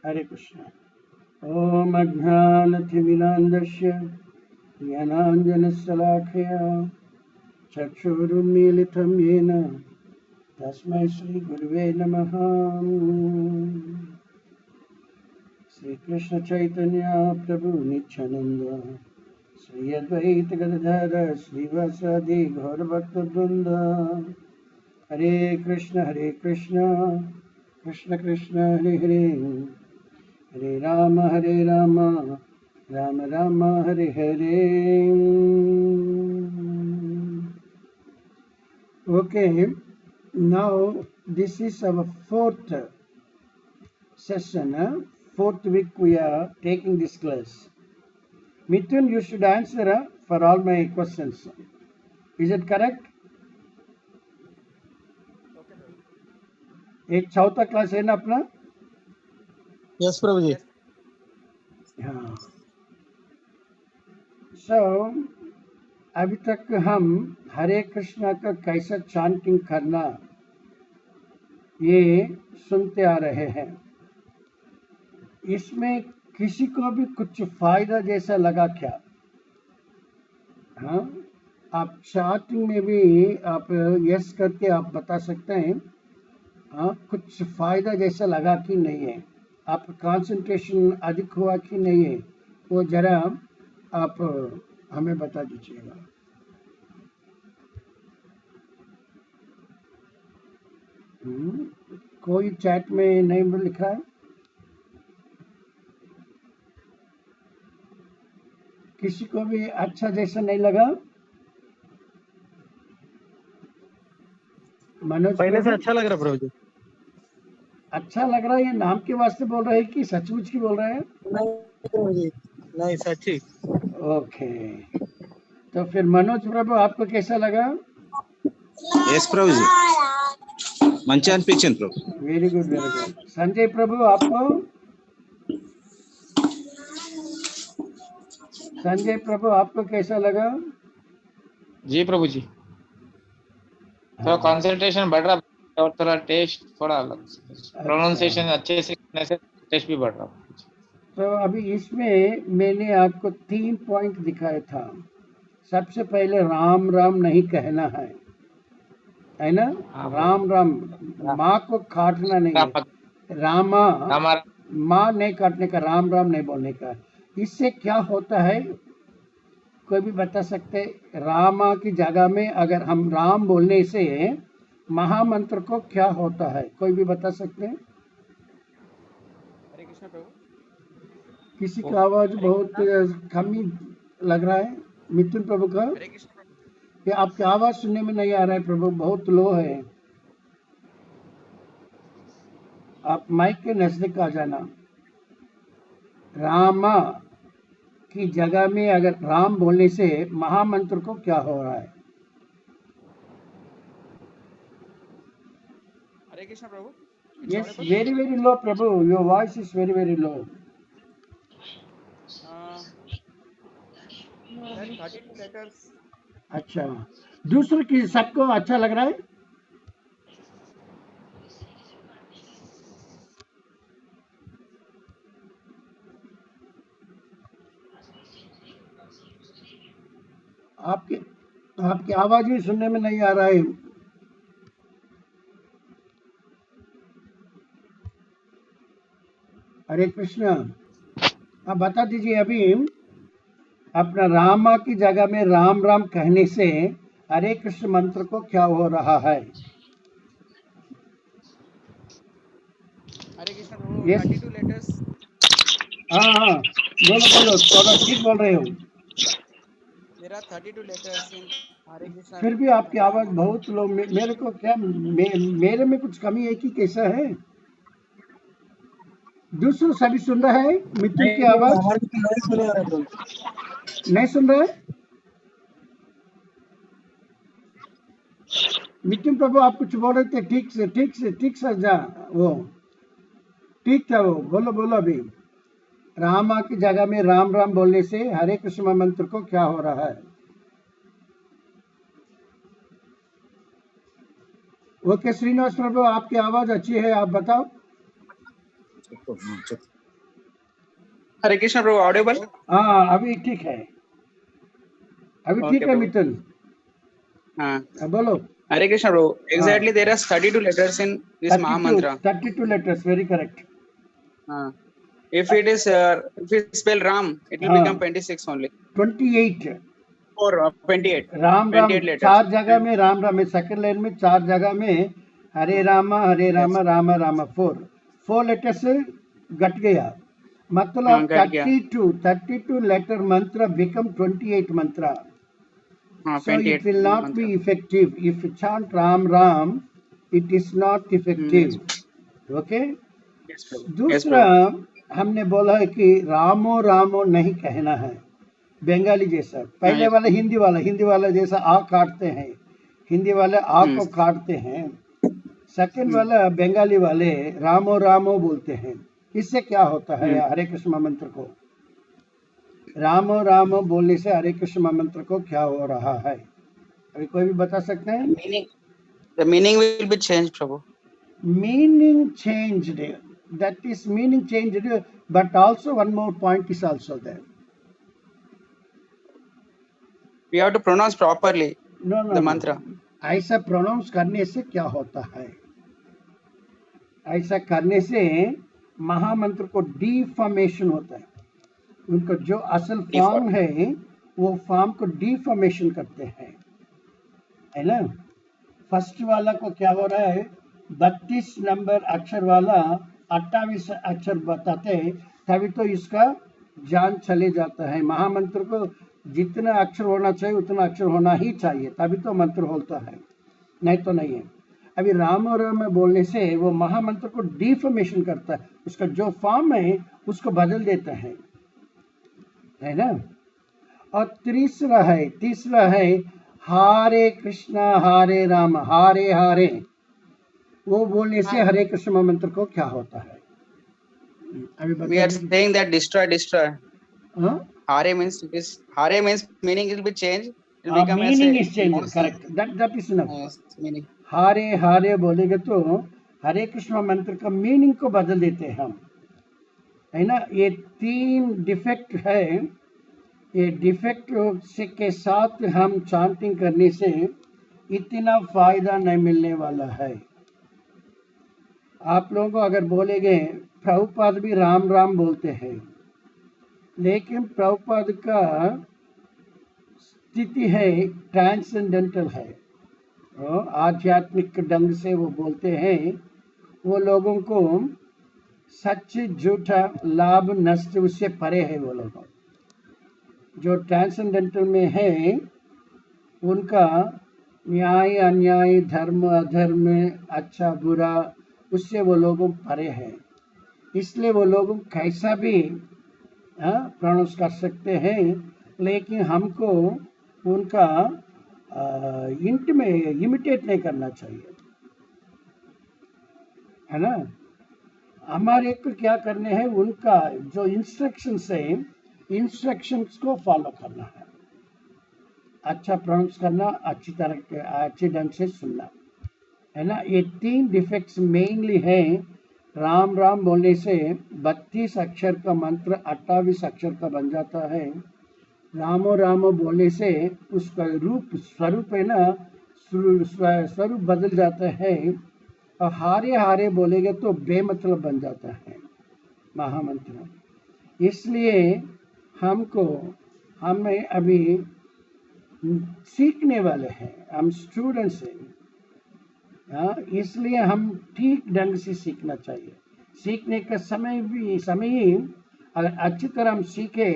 हरे कृष्ण। ओम अज्ञानतिमिरान्धस्य ज्ञानाञ्जनशलाकया चक्षुरुन्मीलितं येन तस्मै श्रीगुरुवे नमः। श्रीकृष्ण चैतन्य प्रभु नित्यानंद श्री अद्वैत गदाधर श्रीवासादि गौरभक्तवृंद। हरे कृष्ण कृष्ण कृष्ण हरे हरे, हरे Ram Ram Ram Hare Hare. Okay, now this is our fourth session, fourth week we are taking this class. Mithun, you should answer for all my questions. Is it correct? एक चौथा class है ना अपना? Yes प्रभु जी। हाँ। So अभी तक हम हरे कृष्णा का कैसा चांटिंग करना ये सुनते आ रहे हैं। इसमें किसी को भी कुछ फायदा जैसा लगा क्या? हाँ, आप चार्टिंग में भी आप यस करके आप बता सकते हैं। हाँ, कुछ फायदा जैसा लगा कि नहीं है, आपका कंसंट्रेशन अधिक हुआ कि नहीं है, वो जरा आप हमें बता दीजिएगा। कोई चैट में नहीं लिखा है? किसी को भी अच्छा जैसा नहीं लगा? मनोज पहले से प्रभु, अच्छा लग रहा प्रभु जी। अच्छा लग रहा है ये नाम के वास्ते बोल रहे हैं कि सचमुच की बोल रहे हैं? नहीं प्रभु जी, नहीं सच्ची। ओके, तो फिर मनोज प्रभु आपको कैसा लगा? यस प्रभु जी, मंచి అనిపించింది Prabhu. Very good very good. Sanjay Prabhu आपको? संजय प्रभु आपको कैसा लगा? जी प्रभु जी, थोड़ा कंसंट्रेशन बढ़ रहा और थोड़ा टेस्ट थोड़ा अलग, प्रोनाउंसिएशन अच्छे से करने से टेस्ट भी बढ़ रहा। तो अभी इसमें मैंने आपको 3 पॉइंट दिखाया था। सबसे पहले राम राम नहीं कहना है ना? राम राम, माँ को काटना नहीं है, रामा माँ नहीं काटने का, राम राम नहीं बोलने का। इससे क्या होता है कोई भी बता सकते? रामा की जगह में अगर हम राम बोलने से महामंत्र को क्या होता है, कोई भी बता सकते हैं? हरे कृष्ण प्रभु। किसी का आवाज बहुत कमी लग रहा है। मिथुन प्रभु का कि आपकी आवाज सुनने में नहीं आ रहा है प्रभु, बहुत लो है। आप माइक के नजदीक आ जाना। रामा की जगह में अगर राम बोलने से महामंत्र को क्या हो रहा है? Hare Krishna Prabhu. Yes, very very low Prabhu, your voice is very very low. 32 letters. अच्छा, दूसरों की सबको अच्छा लग रहा है? आपके आपकी आवाज भी सुनने में नहीं आ रहा है। हरे कृष्णा, आप बता दीजिए अभी अपना रामा की जगह में राम राम कहने से हरे कृष्ण मंत्र को क्या हो रहा है? हरे कृष्ण प्रभु। Yes. 32 लेटर्स। हाँ, बोलो बोलो, थोड़ा ठीक बोल रहे हो। There are 32 letters in हरे कृष्णा। फिर भी आपकी आवाज बहुत लो। मेरे को क्या मेरे में कुछ कमी है कि कैसा है? दूसरों सभी सुन रहा है मिथुन की आवाज? हमारे को नहीं सुने आ रहा प्रभु। नहीं सुन रहा है? मिथुन प्रभु आप कुछ बोल रहे थे, ठीक से जा, वो ठीक था वो, बोलो बोलो अभी। रामा की जगह में राम राम बोलने से हरे कृष्ण मंत्र को क्या हो रहा है? ओके श्रीनिवास प्रभु, आपकी आवाज अच्छी है, आप बताओ। हरे कृष्ण प्रभु ऑडिबल हाँ अभी ठीक है, अभी Okay, ठीक है प्रभु। मिथुन, हाँ बोलो। हरे कृष्ण प्रभु exactly there are 32 letters in this 32 Mahamantra 32 letters, very correct. if it is if it spell Ram it will हाँ। become 26 only 28 or 28 Ram Ram 28 letters चार जगह में राम राम है, सेकंड लाइन में चार जगह में Hare Rama Yes. Rama Rama, four letters घट गया, मतलब हाँ, घट गया। 32 letter mantra become 28 mantra. हाँ So it 28 will not mantra. be effective if you chant Ram Ram, it is not effective. Okay. Yes Prabhu yes दूसरा प्रभु हमने बोला है कि रामो रामो नहीं कहना है, बंगाली जैसा। पहले yes. वाला हिंदी वाला जैसा आ काटते हैं, हिंदी वाले आ को काटते हैं, सेकंड वाला बंगाली वाले रामो रामो बोलते हैं। इससे क्या होता है हरे कृष्ण मंत्र को, रामो रामो बोलने से हरे कृष्ण मंत्र को क्या हो रहा है, अभी कोई भी बता सकते हैं? the meaning will be changed Prabhu Meaning changed, that is meaning changed, but also one more point is also there. we have to pronounce properly No, the mantra. ऐसा प्रोनाउंस करने से क्या होता है, ऐसा करने से महामंत्र को डिफॉर्मेशन होता है, उनको जो असल फॉर्म है वो फॉर्म को डिफॉर्मेशन करते हैं, है ना। फर्स्ट वाला को क्या हो रहा है, 32 नंबर अक्षर वाला 28 अक्षर बताते हैं, तभी तो इसका जान चले जाता है। महामंत्र को जितना अक्षर होना चाहिए उतना अक्षर होना ही चाहिए, तभी तो मंत्र होता है, नहीं तो नहीं है। अभी राम और राम बोलने से वो महामंत्र को डिफॉर्मेशन करता है, उसका जो फॉर्म है उसको बदल देता है ना। और तीसरा है हरे कृष्णा हरे राम हरे हरे, वो बोलने से हरे कृष्ण मंत्र को क्या होता है अभी we are बताइए। saying that destroy हाँ? hare means meaning will be changed it will become as meaning a is change, correct, that is enough. yes, meaning हरे बोलेगे तो हरे कृष्ण मंत्र का मीनिंग को बदल देते हैं हम, है ना। ये 3 डिफेक्ट है, ये डिफेक्ट से के साथ हम चांटिंग करने से इतना फायदा नहीं मिलने वाला है। आप लोगों को अगर बोलेंगे प्रभुपाद भी राम राम बोलते हैं, लेकिन प्रभुपाद का स्थिति है ट्रांसेंडेंटल है, आध्यात्मिक ढंग से वो बोलते हैं, वो लोगों को सच झूठा लाभ नष्ट उससे परे है। वो लोग जो ट्रांसेंडेंटल में है उनका न्याय अन्याय धर्म अधर्म अच्छा बुरा उससे वो लोग परे हैं, इसलिए वो लोग कैसा भी प्रोनाउंस कर सकते हैं, लेकिन हमको उनका इंट में इमिटेट नहीं करना चाहिए, है ना। हमारे को क्या करने हैं, उनका जो इंस्ट्रक्शंस है इंस्ट्रक्शंस को फॉलो करना है, अच्छा प्रोनाउंस करना, अच्छी तरह अच्छे ढंग से सुनना, है ना। ये 3 डिफेक्ट्स मेनली हैं। राम राम बोलने से 32 अक्षर का मंत्र 28 अक्षर का बन जाता है। रामो रामो बोलने से उसका स्वरूप है ना, स्वरूप बदल जाता है। और हारे बोलेंगे तो बेमतलब बन जाता है महामंत्र। इसलिए हमें अभी सीखने वाले हैं, हम स्टूडेंट्स हैं, इसलिए हम ठीक ढंग से सीखना चाहिए। सीखने का समय ही अगर अच्छी तरह हम सीखे,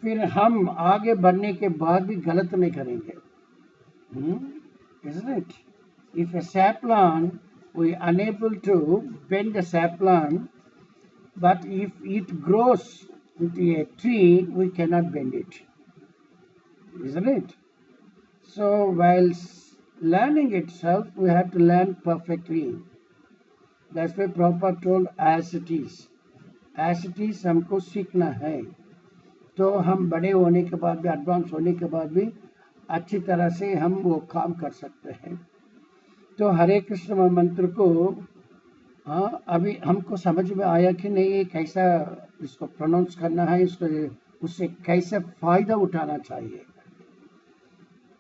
फिर हम आगे बढ़ने के बाद भी गलत नहीं करेंगे। Isn't it? If a sapling, we are unable to bend a sapling, but if it grows into a tree, we cannot bend it. Isn't it? So while learning itself, we have to learn perfectly. That's why Prabhupada told as it is. As it is हमको सीखना है, तो हम बड़े होने के बाद भी, एडवांस होने के बाद भी अच्छी तरह से हम वो काम कर सकते हैं। तो हरे कृष्ण मंत्र को हाँ, अभी हमको समझ में आया कि नहीं कैसा इसको प्रोनाउंस करना है, इसको उससे कैसे फायदा उठाना चाहिए।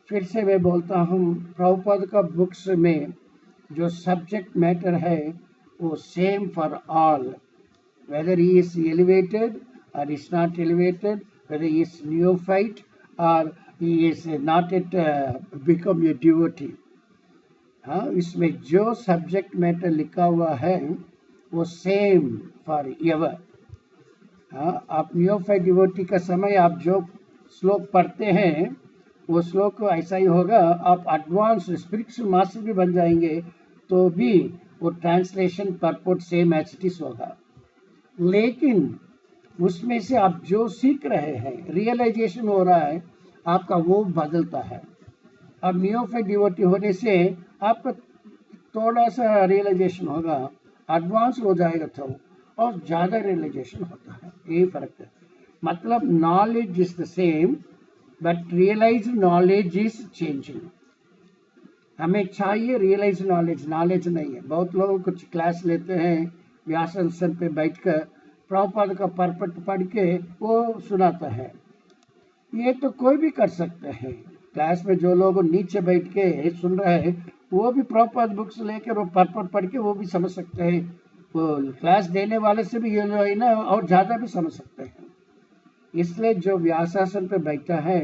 फिर से मैं बोलता हूँ, प्रभुपाद का बुक्स में जो सब्जेक्ट मैटर है वो same for all, whether he is elevated or is not elevated, whether he is neophyte or he is not yet become a devotee। हाँ, इसमें जो सब्जेक्ट मैटर लिखा हुआ है वो सेम फॉर एवर। हाँ, आप नियोफाइट डिवोटी का समय आप जो श्लोक पढ़ते हैं वो श्लोक ऐसा ही होगा। आप एडवांस स्पिरिचुअल मास्टर भी बन जाएंगे तो भी वो translation purport same as it is होगा, लेकिन उसमें से आप जो सीख रहे हैं, रियलाइजेशन हो रहा है आपका, वो बदलता है। अब नियोफाइट डिवोटी होने से आपका थोड़ा सा रियलाइजेशन होगा, एडवांस हो जाएगा तो, और ज़्यादा रियलाइजेशन होता है। यही फर्क है। मतलब knowledge is the same but realise knowledge is changing. हमें चाहिए रियलाइज नॉलेज, नॉलेज नहीं है। बहुत लोग कुछ क्लास लेते हैं व्यासन पे बैठकर, प्रभुपाद का परपट पढ़ के वो सुनाता है। ये तो कोई भी कर सकते हैं। क्लास में जो लोग नीचे बैठ के सुन रहे हैं वो भी प्रभुपाद बुक्स लेकर वो परपट पढ़ के वो भी समझ सकते हैं। वो क्लास देने वाले से भी ये जो है ना और ज़्यादा भी समझ सकते हैं। इसलिए जो व्यासासन पे बैठा है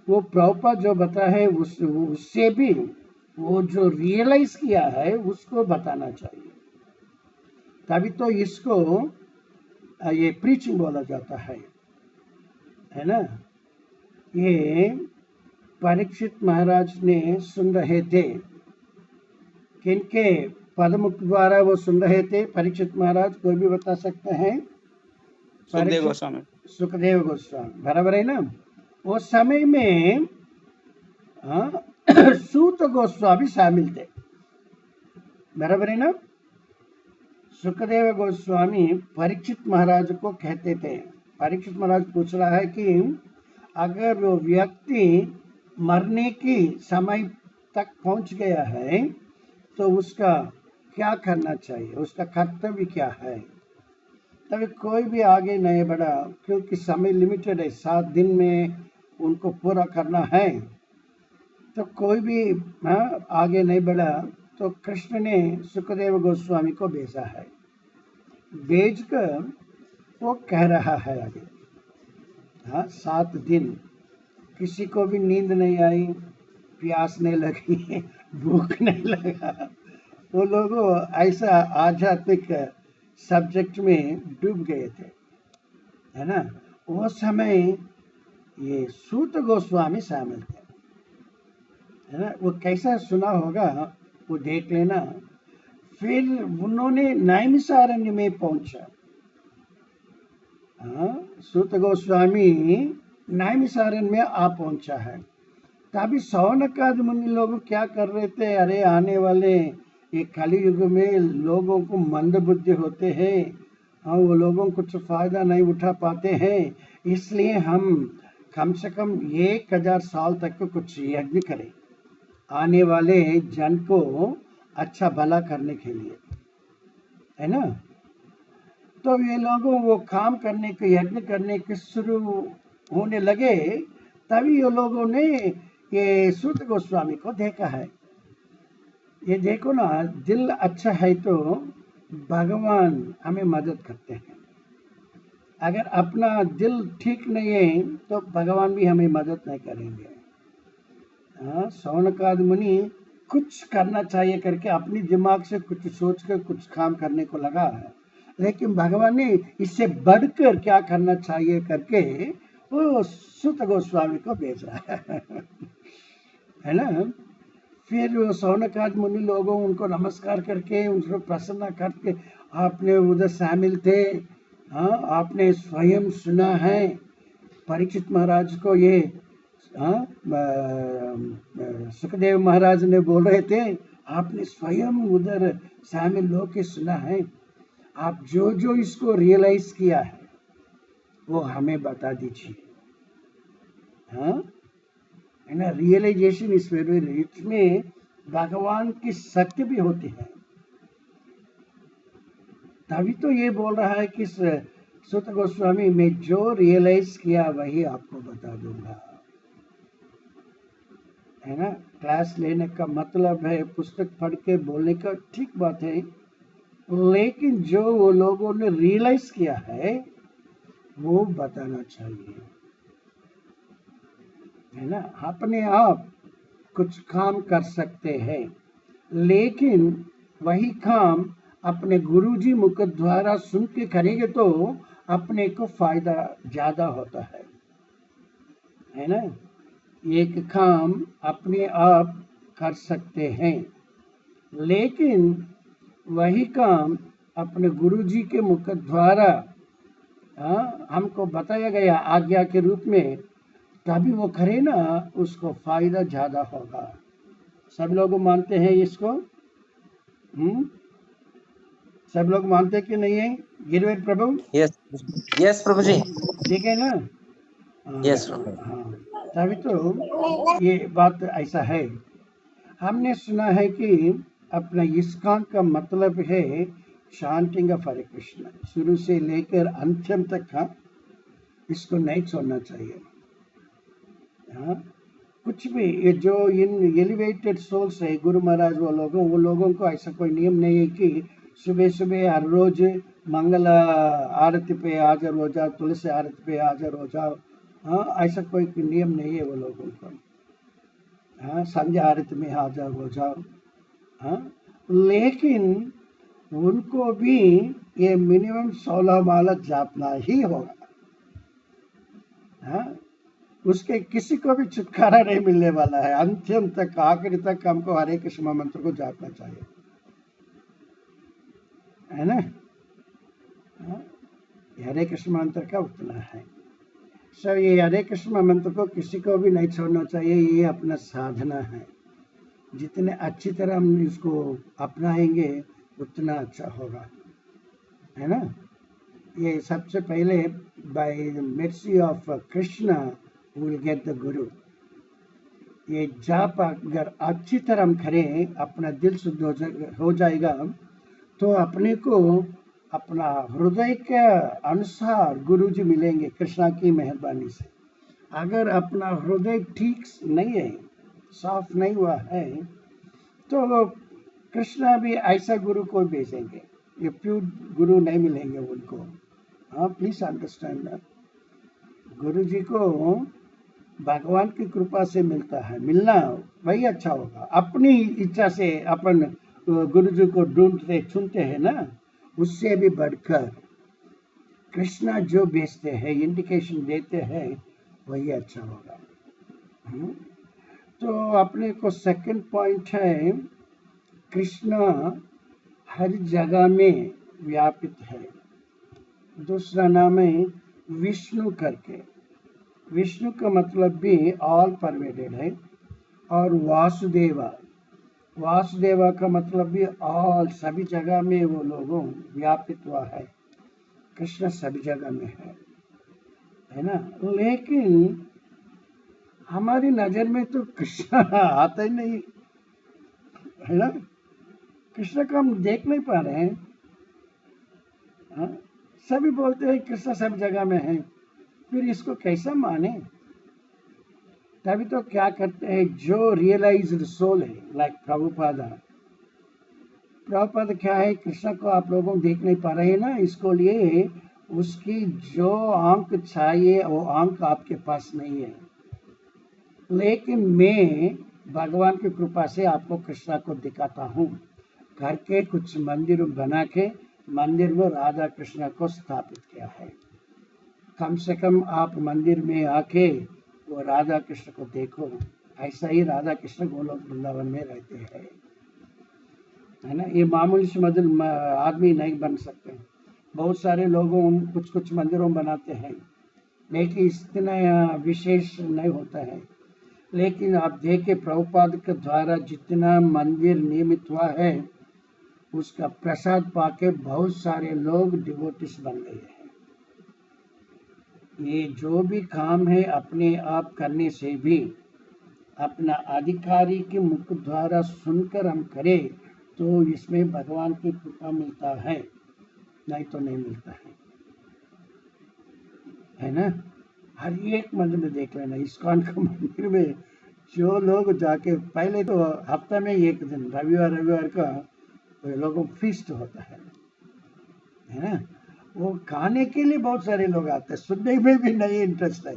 वो प्रभुपाद जो बता है उससे भी वो जो रियलाइज किया है उसको बताना चाहिए, तभी तो इसको ये प्रीचिंग बोला जाता है ना। ये परीक्षित महाराज ने सुन रहे थे, किनके पदमुख द्वारा वो सुन रहे थे? परीक्षित महाराज, कोई भी बता सकते हैं? सुखदेव गोस्वामी। सुखदेव गोस्वामी, बराबर है ना। वो समय में सूत गोस्वामी शामिल थे, बराबर है ना। सुखदेव गोस्वामी परीक्षित महाराज को कहते थे। परीक्षित महाराज पूछ रहा है कि अगर वो व्यक्ति मरने की समय तक पहुंच गया है तो उसका क्या करना चाहिए, उसका कर्तव्य क्या है? तभी कोई भी आगे नहीं बढ़ा, क्योंकि समय लिमिटेड है, 7 दिन में उनको पूरा करना है। तो कोई भी आगे नहीं बढ़ा तो कृष्ण ने सुखदेव गोस्वामी को भेजा है। भेजकर वो कह रहा है आगे, 7 दिन किसी को भी नींद नहीं आई, प्यास नहीं लगी, भूख नहीं लगा। वो लोग ऐसा आध्यात्मिक सब्जेक्ट में डूब गए थे, है ना। वो समय ये सूत गोस्वामी शामिल थे, है ना। वो कैसा सुना होगा वो देख लेना। फिर उन्होंने नैमिषारण्य में पहुंचा। सूत गोस्वामी नैमिषारण्य में आ पहुंचा है। तभी शौनकादि मुनि लोग क्या कर रहे थे? अरे आने वाले ये कलयुग में लोगों को मंद बुद्धि होते हैं, वो लोगों को कुछ फायदा नहीं उठा पाते हैं, इसलिए हम कम से कम 1000 साल तक कुछ यज्ञ करें आने वाले जन को अच्छा भला करने के लिए, है ना। तो ये लोगों वो काम करने के, यज्ञ करने के शुरू होने लगे। तभी ये लोगों ने ये सूत गोस्वामी को देखा है। ये देखो ना, दिल अच्छा है तो भगवान हमें मदद करते हैं। अगर अपना दिल ठीक नहीं है तो भगवान भी हमें मदद नहीं करेंगे। शौनकादि मुनि कुछ करना चाहिए करके अपनी दिमाग से कुछ सोच कर कुछ काम करने को लगा है, लेकिन भगवान ने इससे बढ़कर क्या करना चाहिए करके वो सूत गोस्वामी को भेज रहा है ना। फिर वो शौनकादि मुनि लोगों उनको नमस्कार करके उनको प्रसन्न करके, आपने उधर शामिल थे, आपने स्वयं सुना है। परीक्षित महाराज को ये सुखदेव महाराज ने बोल रहे थे, आपने स्वयं उधर शामिल होके सुना है। आप जो जो इसको रियलाइज किया है वो हमें बता दीजिए। है ना। रियलाइजेशन इस इसमें भगवान की सत्य भी होती है। तभी तो ये बोल रहा है कि सुत गोस्वामी मैं जो रियलाइज किया वही आपको बता दूंगा, है ना। क्लास लेने का मतलब है पुस्तक पढ़ के बोलने का, ठीक बात है, लेकिन जो वो लोगों ने रियलाइज किया है वो बताना चाहिए, है ना। अपने आप कुछ काम कर सकते हैं, लेकिन वही काम अपने गुरुजी मुख द्वारा सुन के करेंगे तो अपने को फायदा ज्यादा होता है ना। एक काम अपने आप कर सकते हैं, लेकिन वही काम अपने गुरुजी के मुख द्वारा हमको बताया गया आज्ञा के रूप में, तभी वो करे ना, उसको फायदा ज्यादा होगा। सब लोग मानते हैं इसको? सब लोग मानते कि नहीं है? गिरवेद प्रभु, यस यस प्रभु जी, ठीक है ना। यस प्रभु। हाँ, तभी तो ये बात ऐसा है। हमने सुना है कि अपना इस्कॉन का मतलब है शांतिंग ऑफ हरे कृष्ण, शुरू से लेकर अंतिम तक का, इसको नहीं छोड़ना चाहिए। हाँ, कुछ भी ये जो इन एलिवेटेड सोल्स है गुरु महाराज, वो लोगों को ऐसा कोई नियम नहीं है कि सुबह सुबह हर रोज मंगल आरती पे हाजिर हो जाओ, तुलसी आरती पे हाजिर हो जाओ। हाँ, ऐसा कोई नियम नहीं है वो लोगों को। हाँ, संध्या आरती में हाजिर हो जाओ। हाँ, लेकिन उनको भी ये मिनिमम 16 माला जापना ही होगा। हाँ, उसके किसी को भी छुटकारा नहीं मिलने वाला है। अंतिम तक, आखिरी तक हमको हरे कृष्ण मंत्र को जापना चाहिए, है ना। हाँ, हरे कृष्ण मंत्र का उतना है। सो ये हरे कृष्ण मंत्र को किसी को भी नहीं छोड़ना चाहिए, ये अपना साधना है। जितने अच्छी तरह हम इसको अपनाएंगे उतना अच्छा होगा, है ना। ये सबसे पहले by the mercy of Krishna will get the गुरु। ये जाप अगर अच्छी तरह हम करें, अपना दिल शुद्ध हो जाएगा, तो अपने को अपना हृदय के अनुसार गुरु जी मिलेंगे कृष्णा की मेहरबानी से। अगर अपना हृदय ठीक नहीं है, साफ नहीं हुआ है, तो कृष्णा भी ऐसा गुरु को भेजेंगे, ये प्योर गुरु नहीं मिलेंगे उनको। हाँ, प्लीज अंडरस्टैंड दैट। गुरु जी को भगवान की कृपा से मिलता है, मिलना वही अच्छा होगा। अपनी इच्छा से अपन गुरु जी को ढूंढते चुनते हैं ना, उससे भी बढ़कर कृष्णा जो भेजते हैं, इंडिकेशन देते हैं, वही अच्छा होगा। तो अपने को सेकंड पॉइंट है, कृष्णा हर जगह में व्यापित है। दूसरा नाम है विष्णु करके। विष्णु का मतलब भी ऑल परवेडेड है। और वासुदेवा, वासुदेवा का मतलब भी ऑल, सभी जगह में वो लोगों व्यापित हुआ है। कृष्ण सभी जगह में है ना। लेकिन हमारी नजर में तो कृष्ण आता ही नहीं, है ना। कृष्ण को हम देख नहीं पा रहे हैं। हाँ? सभी बोलते हैं कृष्ण सब जगह में है, फिर इसको कैसा माने। तभी तो क्या करते हैं, जो रियलाइज्ड सोल है, लाइक प्रभुपादा क्या है, कृष्ण को आप लोगों देख नहीं पा रहे हैं ना, इसको लिए उसकी जो आंख चाहिए वो आंख आपके पास नहीं है। लेकिन मैं भगवान की कृपा से आपको कृष्ण को दिखाता हूँ, करके कुछ मंदिर बना के मंदिर में राधा कृष्ण को स्थापित किया है। कम से कम आप मंदिर में आके वो राधा कृष्ण को देखो। ऐसा ही राधा कृष्ण गोलोक वृंदावन में रहते हैं, है ना। ये मामूली से मदद आदमी नहीं बन सकते। बहुत सारे लोगों कुछ कुछ मंदिरों बनाते हैं, लेकिन इतना विशेष नहीं होता है। लेकिन आप देखें प्रभुपाद के द्वारा जितना मंदिर निर्मित हुआ है, उसका प्रसाद पाके बहुत सारे लोग डिवोटिस बन गए हैं। ये जो भी काम है अपने आप करने से भी, अपना अधिकारी के मुख द्वारा सुनकर हम करें तो इसमें भगवान की कृपा मिलता है। नहीं तो नहीं मिलता है ना। हर एक मंदिर में देख लेना, इस्कॉन का मंदिर में जो लोग जाके, पहले तो हफ्ता में एक दिन रविवार का वो लोगों को फीस्ट होता है ना। वो खाने के लिए बहुत सारे लोग आते हैं, सुनने में भी नहीं इंटरेस्ट है,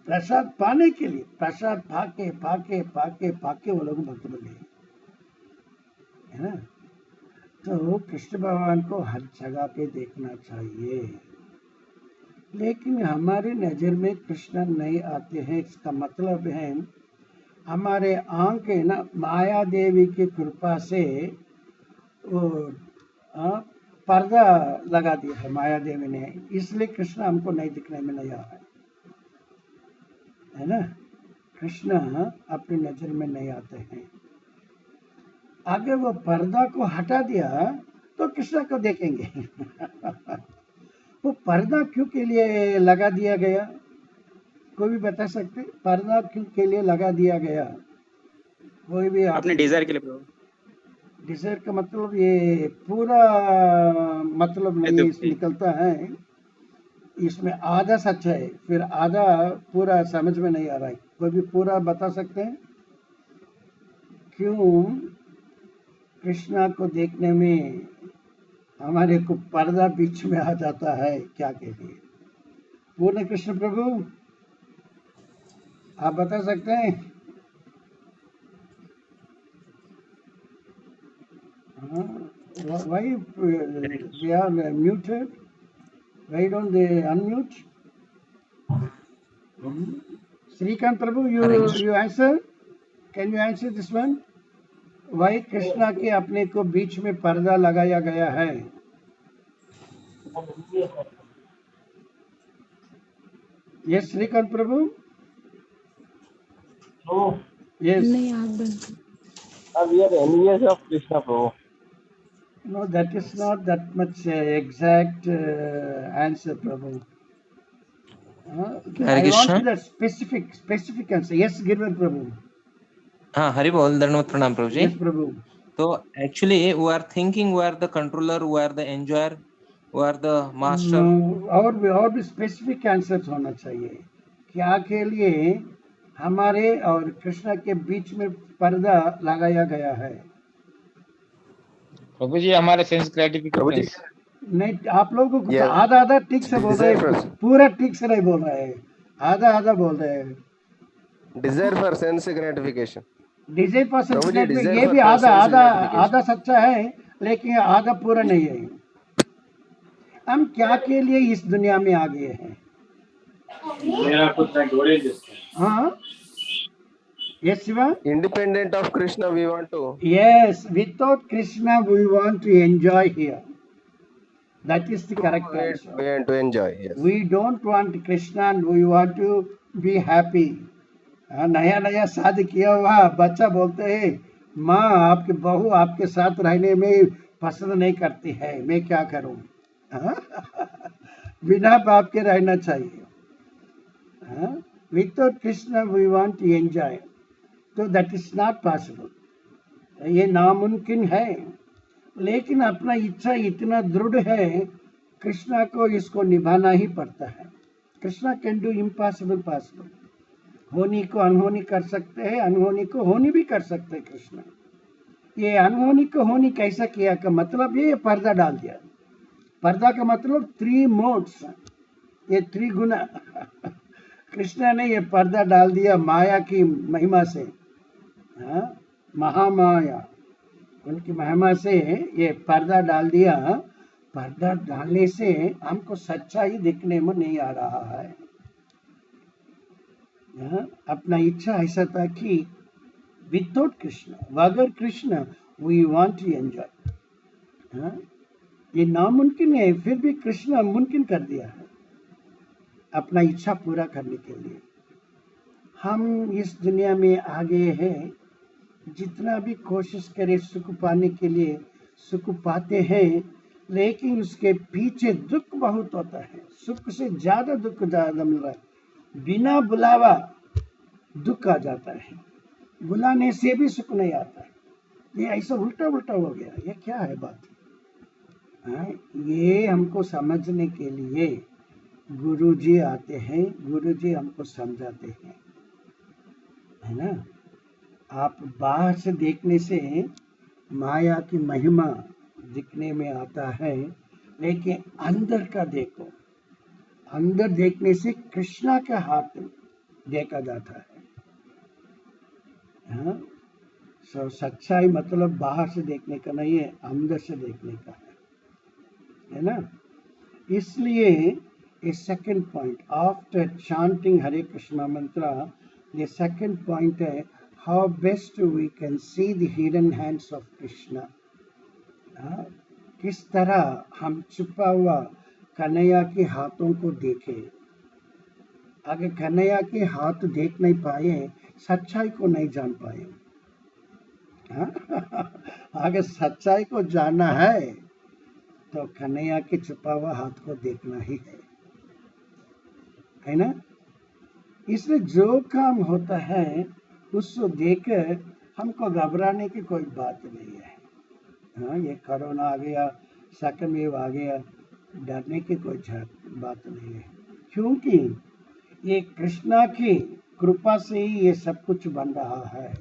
प्रसाद पाने के लिए, प्रसाद पाके पाके पाके पाके वो लोग भक्त बन गए, है ना। तो कृष्ण भगवान को हर जगह पे देखना चाहिए, लेकिन हमारे नजर में कृष्ण नहीं आते हैं। इसका मतलब है हमारे आंख है ना, माया देवी की कृपा से वो पर्दा लगा दिया है माया देवी ने, इसलिए कृष्ण हमको नहीं दिखने में नहीं आ रहा है ना। कृष्ण अपनी नजर में नहीं आते हैं। अगर वो पर्दा को हटा दिया तो कृष्ण को देखेंगे। वो पर्दा क्यों के लिए लगा दिया गया, कोई भी बता सकते? पर्दा क्यों के लिए लगा दिया गया? कोई भी अपने डिजायर के लिए प्रभु। डिजायर का मतलब ये पूरा मतलब नहीं निकलता है, इसमें आधा सच है, फिर आधा पूरा समझ में नहीं आ रहा है। कोई भी पूरा बता सकते हैं क्यों कृष्णा को देखने में हमारे को पर्दा बीच में आ जाता है, क्या के लिए? पूर्ण कृष्ण प्रभु आप बता सकते हैं? Why they are muted? Why don't they unmute? Srikant Prabhu, you answer? Can you answer this one? Why Krishna के अपने को बीच में पर्दा लगाया गया है? Yes, Srikant Prabhu? No. Yes. We are enemies of Krishna, Prabhu. No, that is not that much exact answer, Prabhu. Hare I want Krishna. the specific answer. Yes, Girvan Prabhu. हाँ, हरि बोल, दंडवत प्रणाम प्रभु जी। Yes, Prabhu. तो actually we are thinking we are the controller, we are the enjoyer, we are the master. No, और भी specific answer होना चाहिए। क्या के लिए हमारे और कृष्ण के बीच में पर्दा लगाया गया है? प्रभु जी हमारे सेंस ग्रेटिफिकेशन। नहीं, आप लोगों को आधा आधा ठीक से बोल रहे हैं, पूरा ठीक से नहीं बोल रहे हैं, आधा आधा बोल रहे हैं। Desire for sense gratification. Design पर प्रभु जी, ये desire भी for आधा sense आधा gratification. आधा सच्चा है, लेकिन आधा पूरा नहीं है। हम क्या के लिए इस दुनिया में आ गए हैं? हाँ, yes, Shiva? Independent of Krishna, we want to. Yes, without Krishna, we want to enjoy here. That is the correct answer. We want to enjoy. Yes. We don't want Krishna and we want to be happy. नया नया शादी किया हुआ बच्चा बोलते हैं माँ आपके बहू आपके साथ रहने में पसंद नहीं करती है, मैं क्या करूं? बिना बाप के रहना चाहिए। Without Krishna we want to enjoy, तो दैट इज नॉट पॉसिबल, ये नामुमकिन है। लेकिन अपना इच्छा इतना दृढ़ है, कृष्णा को इसको निभाना ही पड़ता है। Krishna can do impossible possible, होनी को अनहोनी कर सकते हैं, अनहोनी को होनी भी कर सकते हैं कृष्ण। ये अनहोनी को होनी कैसा किया का मतलब ये पर्दा डाल दिया। पर्दा का मतलब 3 मोड्स, ये 3 गुना कृष्ण ने ये पर्दा डाल दिया माया की महिमा से। महामाया उनकी महिमा से ये पर्दा डाल दिया। पर्दा डालने से हमको सच्चाई दिखने में नहीं आ रहा है। अपना इच्छा ऐसा था कि विदाउट कृष्ण, बगैर Krishna we want to enjoy. ये नामुमकिन है, फिर भी कृष्ण मुमकिन कर दिया है अपना इच्छा पूरा करने के लिए। हम इस दुनिया में आ गए हैं, जितना भी कोशिश करें सुख पाने के लिए सुख पाते हैं, लेकिन उसके पीछे दुख बहुत होता है। सुख से ज्यादा दुख ज्यादा मिल रहा है। बिना बुलावा दुख आ जाता है, बुलाने से भी सुख नहीं आता है। ये ऐसा उल्टा उल्टा हो गया, ये क्या है बात? हाँ, ये हमको समझने के लिए गुरुजी आते हैं, गुरुजी हमको समझाते हैं, है ना। आप बाहर से देखने से माया की महिमा दिखने में आता है, लेकिन अंदर का देखो, अंदर देखने से कृष्णा का हाथ देखा जाता है। हाँ, सच्चाई मतलब बाहर से देखने का नहीं है, अंदर से देखने का है ना। इसलिए a second point after chanting Hare Krishna mantra, the second point है how best we can see the hidden hands of Krishna. हाँ, किस तरह हम छुपा हुआ कन्हैया के हाथों को देखें। अगर कन्हैया के हाथ देख नहीं पाए, सच्चाई को नहीं जान पाए। हाँ? अगर सच्चाई को जानना है तो कन्हैया के छुपा हुआ हाथ को देखना ही है ना। इसलिए जो काम होता है उसको देखकर हमको घबराने की कोई बात नहीं है। हाँ, ये कोरोना आ गया, सेकंड वेव आ गया, डरने की कोई बात नहीं है, क्योंकि ये कृष्णा की कृपा से ही ये सब कुछ बन रहा है।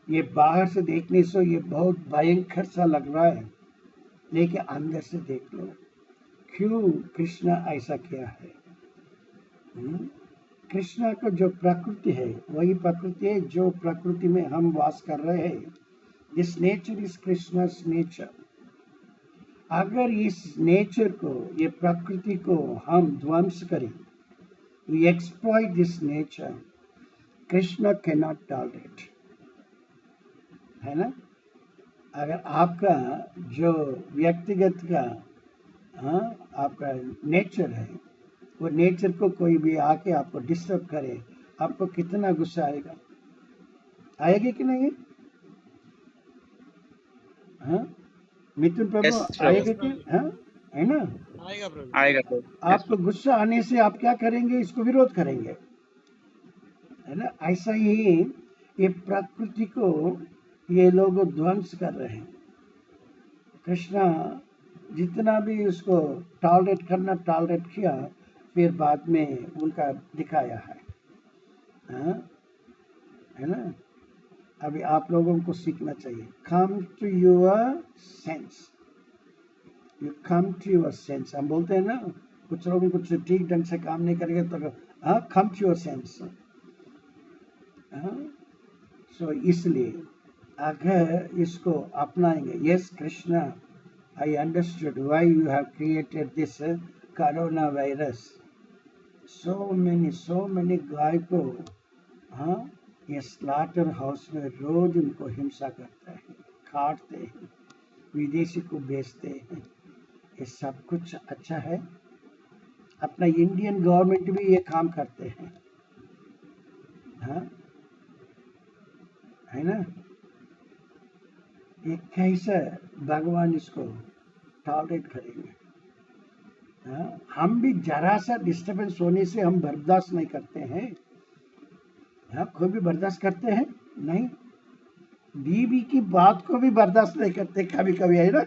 ये बाहर से देखने से ये बहुत भयंकर सा लग रहा है, लेकिन अंदर से देख लो क्यों कृष्णा ऐसा किया है। कृष्णा का जो प्रकृति है वही प्रकृति है जो प्रकृति में हम वास कर रहे हैं। This nature is Krishna's nature. अगर इस नेचर को, ये प्रकृति को हम ध्वंस करें, we exploit this nature, Krishna cannot tolerate, है ना। अगर आपका जो व्यक्तिगत का आपका नेचर है, वो नेचर को कोई भी आके आपको डिस्टर्ब करे, आपको कितना गुस्सा आएगा, आएगी कि नहीं? हाँ मिथुन प्रभु, Yes, प्रभु। आएगा कि? हाँ, है ना। आएगा प्रभु। आएगा प्रभु। आपको गुस्सा आने से आप क्या करेंगे? इसको विरोध करेंगे, है ना। ऐसा ही ये प्रकृति को ये लोग ध्वंस कर रहे हैं। कृष्णा जितना भी उसको टॉलरेट करना टॉलरेट किया, फिर बाद में उनका दिखाया है। हाँ, है ना। अभी आप लोगों को सीखना चाहिए, come to your sense, you come to your sense. हम बोलते हैं ना, कुछ लोग कुछ ठीक ढंग से काम नहीं करेंगे तो हाँ, come to your sense. So इसलिए अगर इसको अपनाएंगे, yes Krishna, I understood why you have created this corona virus. So many गाय को हाँ ये स्लॉटर हाउस में रोज उनको हिंसा करते हैं, काटते हैं, विदेशी को बेचते हैं। ये सब कुछ अच्छा है? अपना इंडियन गवर्नमेंट भी ये काम करते हैं, हाँ, है ना। ये कैसे भगवान इसको टॉलरेट करेंगे? हाँ, हम भी जरा सा डिस्टर्बेंस होने से हम बर्दाश्त नहीं करते हैं। हाँ, कोई भी बर्दाश्त करते हैं नहीं, बीवी की बात को भी बर्दाश्त नहीं करते कभी कभी, है ना।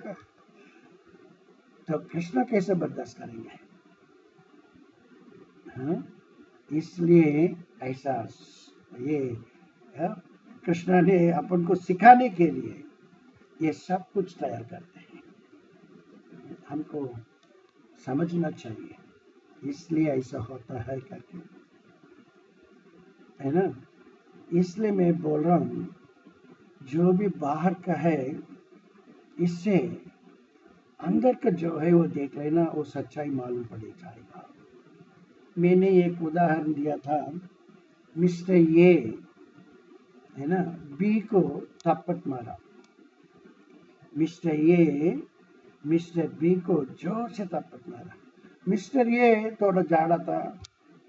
तो कृष्ण कैसे बर्दाश्त करेंगे? हाँ, इसलिए ऐसा ये कृष्ण ने अपन को सिखाने के लिए ये सब कुछ तैयार करते हैं, हमको समझना चाहिए, इसलिए ऐसा होता है करके, है ना। इसलिए मैं बोल रहा हूँ, जो भी बाहर का है इससे अंदर का जो है वो देख लेना, वो सच्चाई मालूम पड़ जाएगा। मैंने एक उदाहरण दिया था, मिस्टर ये है ना, बी को थप्पड़ मारा, मिस्टर बी को जोर से थप्पड़ मारा। मिस्टर ये थोड़ा जाड़ा था,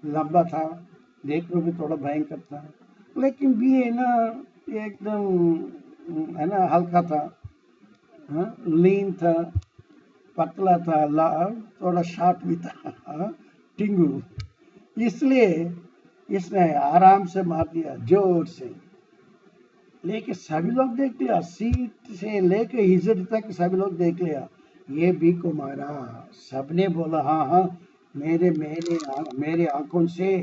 लंबा था, देखने में थोड़ा भयंकर था, लेकिन बी है ना एकदम है ना हल्का था, लीन था, पतला था, थोड़ा शॉर्ट भी था, टिंगू। इसलिए इसने आराम से मार दिया जोर से, लेके सभी लोग देख लिया, सीट से लेके इज्जत तक सभी लोग देख लिया, ये बी को मारा। सबने बोला हाँ हाँ, मेरे आंखों से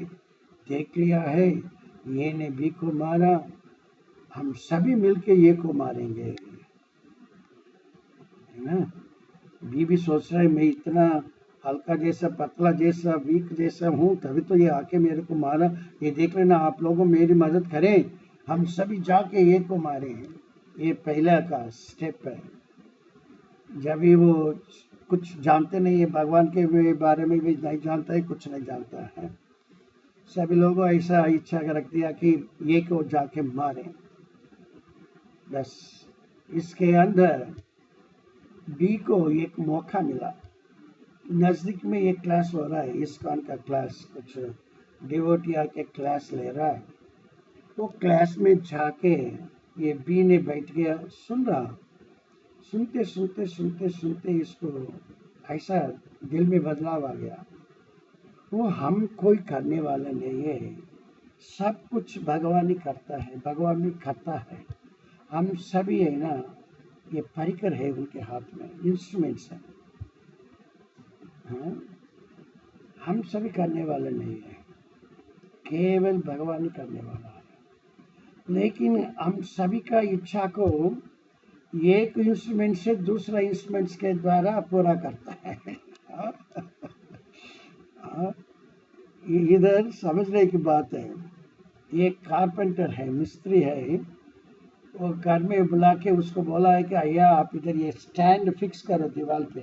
देख लिया है, ये ने बी को मारा, हम सभी मिलके ये को मारेंगे, है ना। बी भी सोच रहा है मैं इतना हल्का जैसा, पतला जैसा, वीक जैसा हूँ, तभी तो ये आके मेरे को मारा। ये देख लेना, आप लोगों मेरी मदद करें, हम सभी जाके ये को मारे। ये पहला का स्टेप है। जब भी वो कुछ जानते नहीं है, भगवान के बारे में भी नहीं जानता है, कुछ नहीं जानता है, सभी लोगों ऐसा इच्छा रख दिया कि ये को जाके मारे। बस इसके अंदर बी को एक मौका मिला। नजदीक में एक क्लास हो रहा है, इस्कॉन का क्लास, कुछ डिवोटिया के क्लास ले रहा है। वो क्लास में जाके ये बी ने बैठ गया, सुन रहा। सुनते सुनते सुनते सुनते इसको ऐसा दिल में बदलाव आ गया, वो हम कोई करने वाला नहीं है, सब कुछ भगवान ही करता है, भगवान ही करता है। हम सभी है ना, ये परिकर है उनके हाथ में, इंस्ट्रूमेंट्स है। हाँ? हम सभी करने वाले नहीं है, केवल भगवान ही करने वाला है। लेकिन हम सभी का इच्छा को एक इंस्ट्रूमेंट से दूसरा इंस्ट्रूमेंट्स के द्वारा पूरा करता है। हाँ, इधर समझने की बात है। ये कारपेंटर है, मिस्त्री है, वो घर में बुला के उसको बोला है कि भैया आप इधर ये स्टैंड फिक्स करो दीवार पे।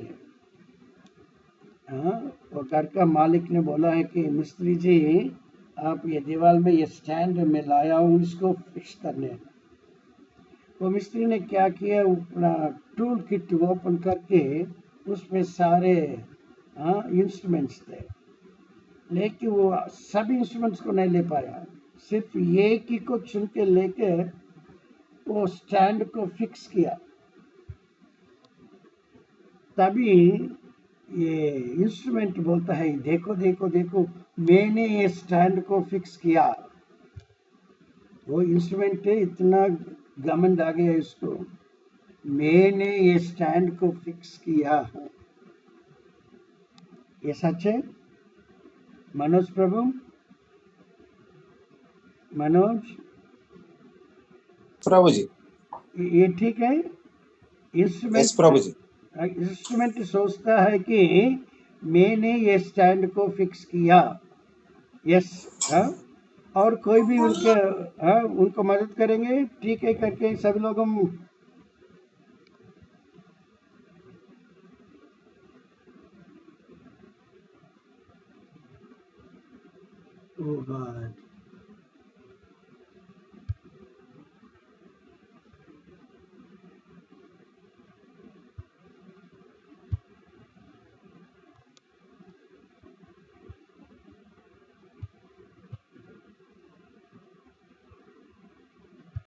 हाँ, वो घर का मालिक ने बोला है कि मिस्त्री जी आप ये दीवार में ये स्टैंड में लाया हूँ, इसको फिक्स करने। वो मिस्त्री ने क्या किया, अपना टूल किट ओपन करके उसमें सारे इंस्ट्रूमेंट्स थे, लेकिन वो सभी इंस्ट्रूमेंट्स को नहीं ले पाया, सिर्फ एक ही को चुन के लेके वो स्टैंड को फिक्स किया। तभी ये इंस्ट्रूमेंट बोलता है, देखो देखो देखो, मैंने ये स्टैंड को फिक्स किया। वो इंस्ट्रूमेंट इतना घमंड आ गया इसको, मैंने ये स्टैंड को फिक्स किया। ये सच है मनोज प्रभु? मनोज, प्रभु जी। ये ठीक है? यस प्रभु जी। इंस्ट्रूमेंट सोचता है कि मैंने ये स्टैंड को फिक्स किया। यस। हाँ, और कोई भी उनके उनको मदद करेंगे, ठीक है करके सभी लोग हम। ओह गॉड।